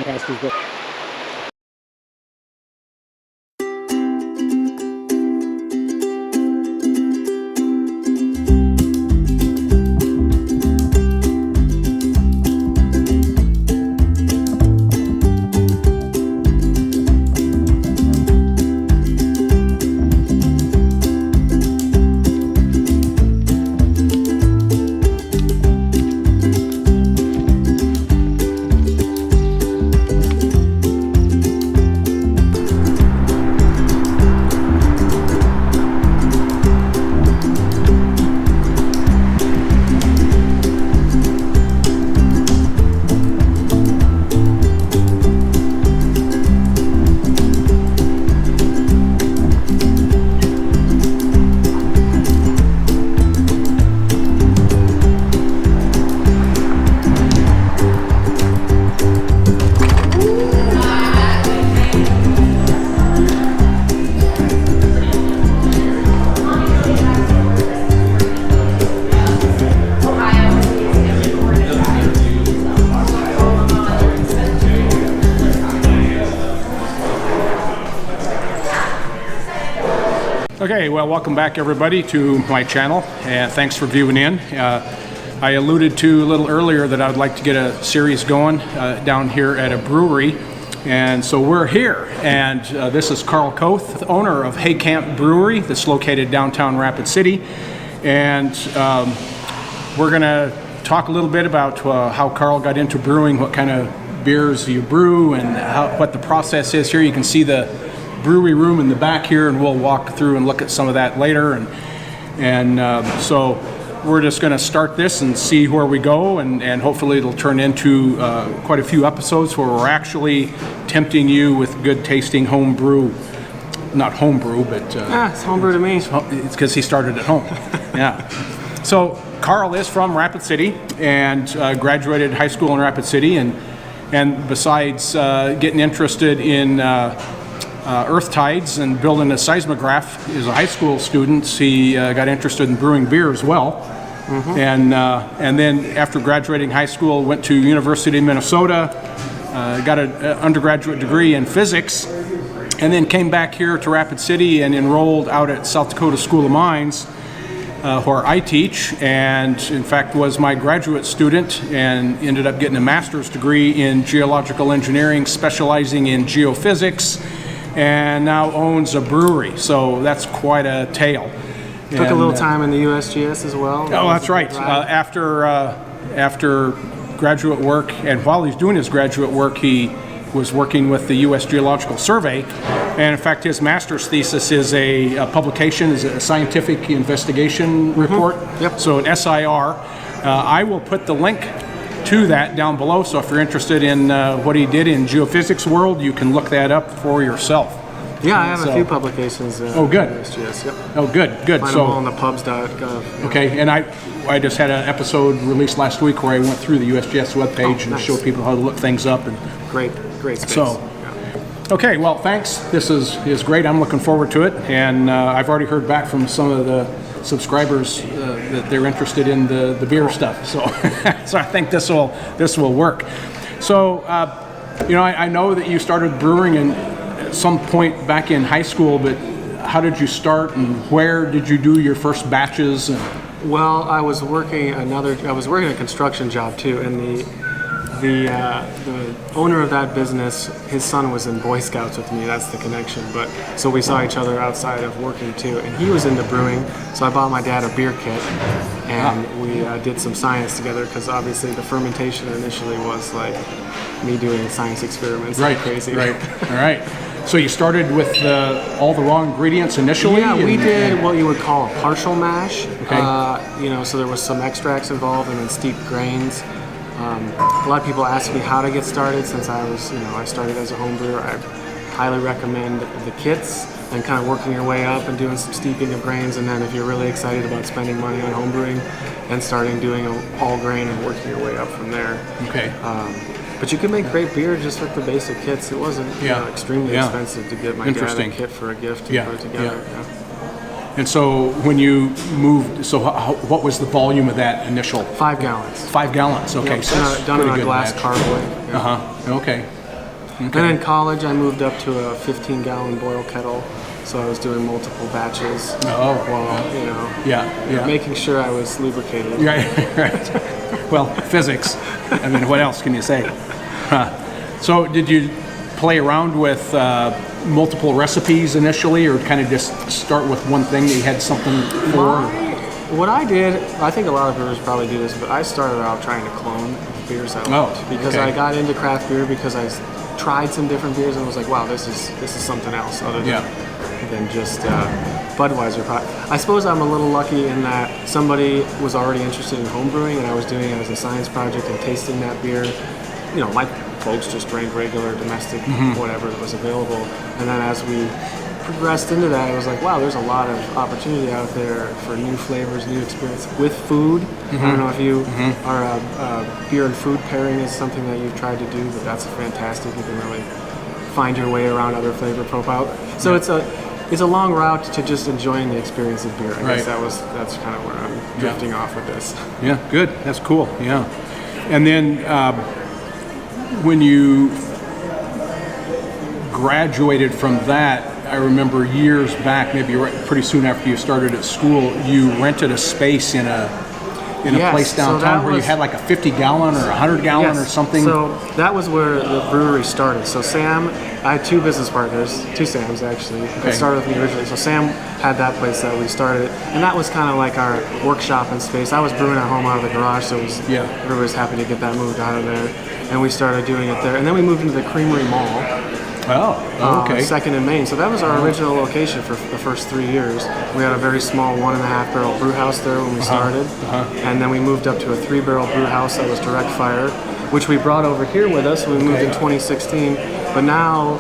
Pastors book. Okay, well, welcome back everybody to my channel, and thanks for viewing in. I alluded to a little earlier that I would like to get a series going down here at a brewery, and so we're here, and this is Karl, owner of Hay Camp Brewery that's located downtown Rapid City, and we're going to talk a little bit about how Karl got into brewing, what kind of beers you brew, and what the process is here. You can see the brewery room in the back here, and we'll walk through and look at some of that later, and so we're just going to start this and see where we go, and hopefully it'll turn into quite a few episodes where we're actually tempting you with good tasting home brew. Not home brew, but it's home brew to me. It's because he started at home. Yeah. So Karl is from Rapid City and graduated high school in Rapid City, and besides getting interested in earth tides and building a seismograph as a high school student, he got interested in brewing beer as well. Mm-hmm. And then after graduating high school, went to University of Minnesota, got an undergraduate degree in physics, and then came back here to Rapid City and enrolled out at South Dakota School of Mines, where I teach, and in fact was my graduate student, and ended up getting a master's degree in geological engineering, specializing in geophysics, and now owns a brewery. So that's quite a tale. Took a little time in the USGS as well. Oh, that's right. After graduate work, and while he's doing his graduate work, he was working with the U.S. Geological Survey. And in fact, his master's thesis is a publication, is a scientific investigation report. Mm-hmm. Yep. So an SIR. I will put the link to that down below, so if you're interested in what he did in geophysics world, you can look that up for yourself. Yeah, I have a few publications. Oh, good. USGS, yep. Oh, good. Find them all on the pubs.gov. Okay, and I just had an episode released last week where I went through the USGS webpage and showed people how to look things up. And great space. So, okay, well, thanks. This is great. I'm looking forward to it, and I've already heard back from some of the subscribers that they're interested in the beer stuff. So, so I think this will work. So, I know that you started brewing at some point back in high school, but how did you start, and where did you do your first batches? Well, I was working a construction job too, and the owner of that business, his son was in Boy Scouts with me. That's the connection. But so we saw each other outside of working too, and he was into brewing. So I bought my dad a beer kit, and we did some science together, because obviously the fermentation initially was like me doing science experiments. Right, crazy. Right. All right. So you started with all the raw ingredients initially? Yeah, we did what you would call a partial mash. Okay. So there was some extracts involved and then steeped grains. A lot of people ask me how to get started, since I started as a home brewer. I highly recommend the kits and kind of working your way up and doing some steeping of grains, and then if you're really excited about spending money on home brewing, and starting doing all grain and working your way up from there. Okay. But you can make great beer just with the basic kits. It wasn't extremely expensive to get my dad a kit for a gift to put it together. Yeah. And so when you moved, so what was the volume of that initial? 5 gallons. 5 gallons, okay. Yep. So that's done in a pretty good glass batch. carboy. Yeah. Okay. And then in college, I moved up to a 15-gallon boil kettle. So I was doing multiple batches while, making sure I was lubricated. Right, right. Well, physics. I mean, what else can you say? So did you play around with multiple recipes initially, or kind of just start with one thing that you had something for? What I did, I think a lot of brewers probably do this, but I started out trying to clone beers I liked. Because I got into craft beer because I tried some different beers and was like, wow, this is something else other than just Budweiser. I suppose I'm a little lucky in that somebody was already interested in home brewing, and I was doing it as a science project and tasting that beer. You know, my folks just drank regular domestic whatever that was available, and then as we progressed into that, I was like, wow, there's a lot of opportunity out there for new flavors, new experience with food. I don't know if you are a beer and food pairing is something that you've tried to do, but that's fantastic. You can really find your way around other flavor profile. So it's a long route to just enjoying the experience of beer. I guess that's kind of where I'm drifting off with this. Yeah, good. That's cool. Yeah. And then when you graduated from that, I remember years back, maybe pretty soon after you started at school, you rented a space in a place downtown where you had like a 50-gallon or 100-gallon or something. So that was where the brewery started. So Sam, I had two business partners, two Sams actually, that started with me originally. So Sam had that place that we started, and that was kind of like our workshop and space. I was brewing at home out of the garage, so everybody was happy to get that moved out of there, and we started doing it there. And then we moved into the Creamery Mall. Second and Main. So that was our original location for the first 3 years. We had a very small 1.5 barrel brew house there when we started, and then we moved up to a 3 barrel brew house that was direct fire, which we brought over here with us. We moved in 2016, but now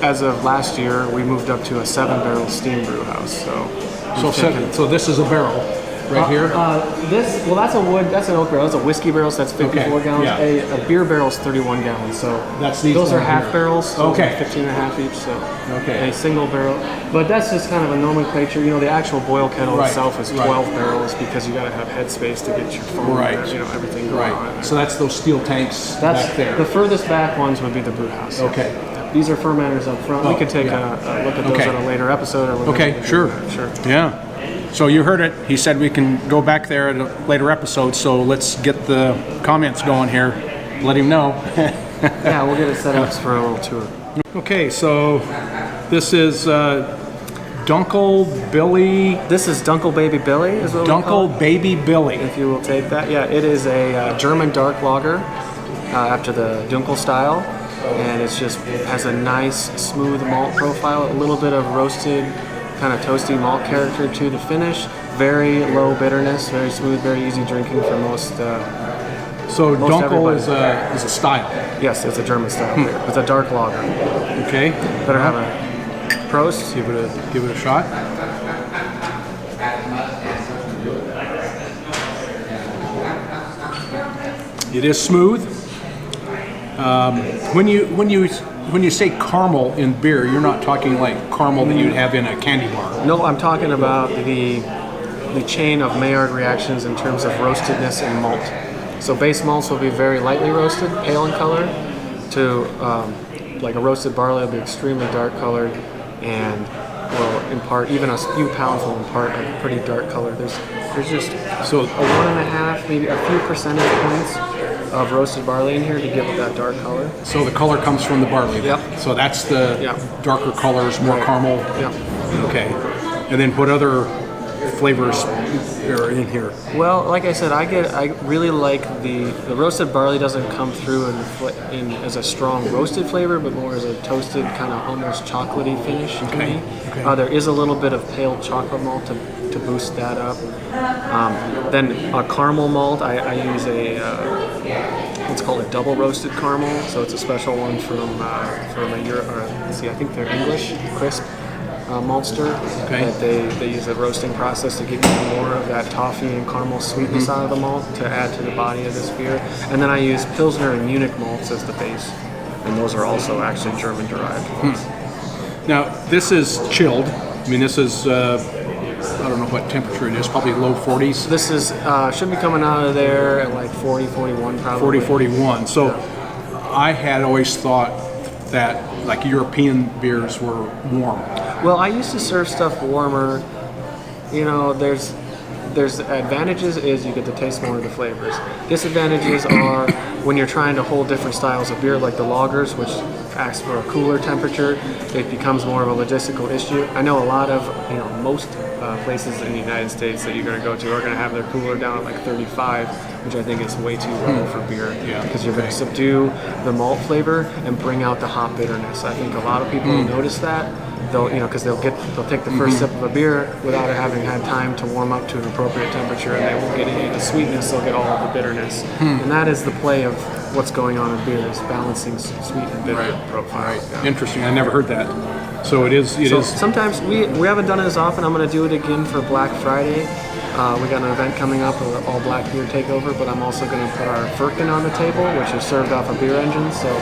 as of last year, we moved up to a 7 barrel steam brew house. So this is a barrel. Right here? That's an oak barrel. That's a whiskey barrel, so that's 54 gallons. A beer barrel is 31 gallons. So those are half barrels, so 15 and a half each. So a single barrel. But that's just kind of a nomenclature. You know, the actual boil kettle itself is 12 barrels because you got to have headspace to get your foam, everything going on. So that's those steel tanks back there. The furthest back ones would be the brew house. Okay. These are fermenters up front. We could take a look at those in a later episode. Or sure. Yeah. So you heard it. He said we can go back there at a later episode, so let's get the comments going here. Let him know. We'll get it set up for a little tour. Okay, so this is Dunkel Billy. This is Dunkel Baby Billy, is what Dunkel Baby Billy. If you will take that. Yeah, it is a German dark lager after the Dunkel style, and it has a nice smooth malt profile, a little bit of roasted kind of toasty malt character to the finish. Very low bitterness, very smooth, very easy drinking for most. So Dunkel is a style. Yes, it's a German style beer. It's a dark lager. Okay. Better have a Prost. Give it a shot. It is smooth. When you say caramel in beer, you're not talking like caramel that you'd have in a candy bar. No, I'm talking about the chain of Maillard reactions in terms of roastedness and malt. So base malts will be very lightly roasted, pale in color, to like a roasted barley will be extremely dark colored and will impart, even a few pounds will impart a pretty dark color. There's just a 1.5, maybe a few percentage points of roasted barley in here to give it that dark color. So the color comes from the barley. Yep. So that's the darker colors, more caramel. Yep. Okay. And then what other flavors are in here? Well, like I said, I really like the roasted barley doesn't come through in as a strong roasted flavor, but more as a toasted kind of almost chocolatey finish to me. Okay. There is a little bit of pale chocolate malt to boost that up. Then a caramel malt, I use it's called a double roasted caramel, so it's a special one from I think they're English, crisp maltster. Okay. That they use a roasting process to give you more of that toffee and caramel sweetness out of the malt to add to the body of this beer. And then I use Pilsner and Munich malts as the base, and those are also actually German derived. Now this is chilled. I mean, this is I don't know what temperature it is, probably low 40s. This is should be coming out of there at like 40, 41 probably. 40, 41. So I had always thought that like European beers were warm. Well, I used to serve stuff warmer. You know, there's advantages is you get to taste more of the flavors. Disadvantages are when you're trying to hold different styles of beer, like the lagers, which asks for a cooler temperature, it becomes more of a logistical issue. I know a lot of, most places in the United States that you're going to go to are going to have their cooler down at like 35, which I think is way too low for beer. Yeah. Because you're going to subdue the malt flavor and bring out the hop bitterness. I think a lot of people notice that. Because they'll take the first sip of a beer without having had time to warm up to an appropriate temperature, and they won't get any of the sweetness. They'll get all of the bitterness, and that is the play of what's going on in beer, is balancing sweet and bitter profile. Right. Yeah. Interesting. I never heard that. So it is. Sometimes we haven't done it as often. I'm going to do it again for Black Friday. We got an event coming up, an all black beer takeover, but I'm also going to put our firkin on the table, which is served off a beer engine. So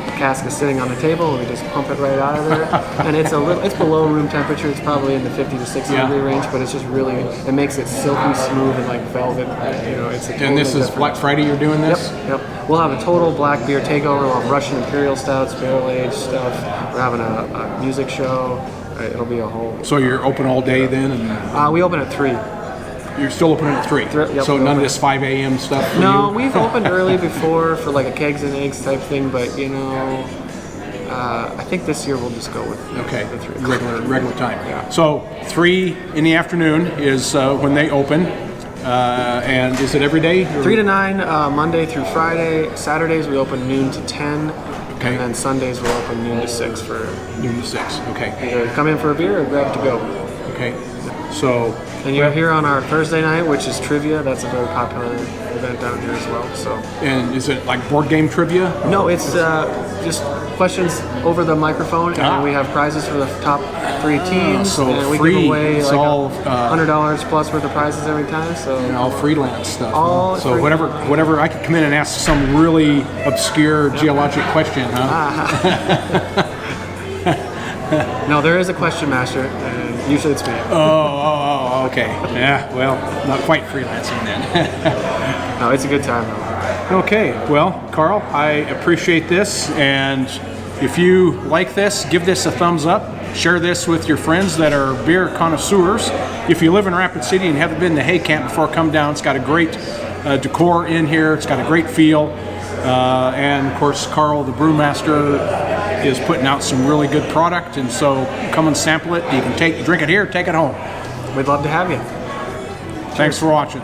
the cask is sitting on the table, and we just pump it right out of there. And it's below room temperature. It's probably in the 50 to 60 degree range, but it's just really, it makes it silky smooth and like velvet. It's a totally and this is different. Black Friday. You're doing this? Yep. We'll have a total black beer takeover. We'll have Russian Imperial Stouts, barrel aged stuff. We're having a music show. It'll be a whole. So you're open all day then, and We open at 3. you're still open at 3. Yep, So we none of open. this 5 a.m. stuff. For No, you? we've opened early before for like a kegs and eggs type thing, but I think this year we'll just go with the 3. regular time. Yeah. So 3 in the afternoon is when they open, and is it every day? 3 to 9, Monday through Friday. Saturdays we open noon to 10, Okay. and then Sundays we'll open noon to 6 for Noon to 6. Okay. either come in for a beer or grab to go. Okay. So And you're here on our Thursday night, which is trivia. That's a very popular event down here as well. So and is it like board game trivia? no, it's just questions over the microphone, and we have prizes for the top 3 teams. So and we free. give away It's like all, $100 plus worth of prizes every time. So All freelance stuff. All so free. whatever I could come in and ask some really obscure geologic question, huh? no, there is a question master, and usually it's me. Oh, okay. Yeah, well, not quite freelancing then. No, it's a good time though. Okay, well, Karl, I appreciate this, and if you like this, give this a thumbs up. Share this with your friends that are beer connoisseurs. If you live in Rapid City and haven't been to Hay Camp before, come down. It's got a great decor in here. It's got a great feel. And of course, Karl, the brewmaster, is putting out some really good product, and so come and sample it. You can drink it here, take it home. We'd love to have you. Thanks for watching.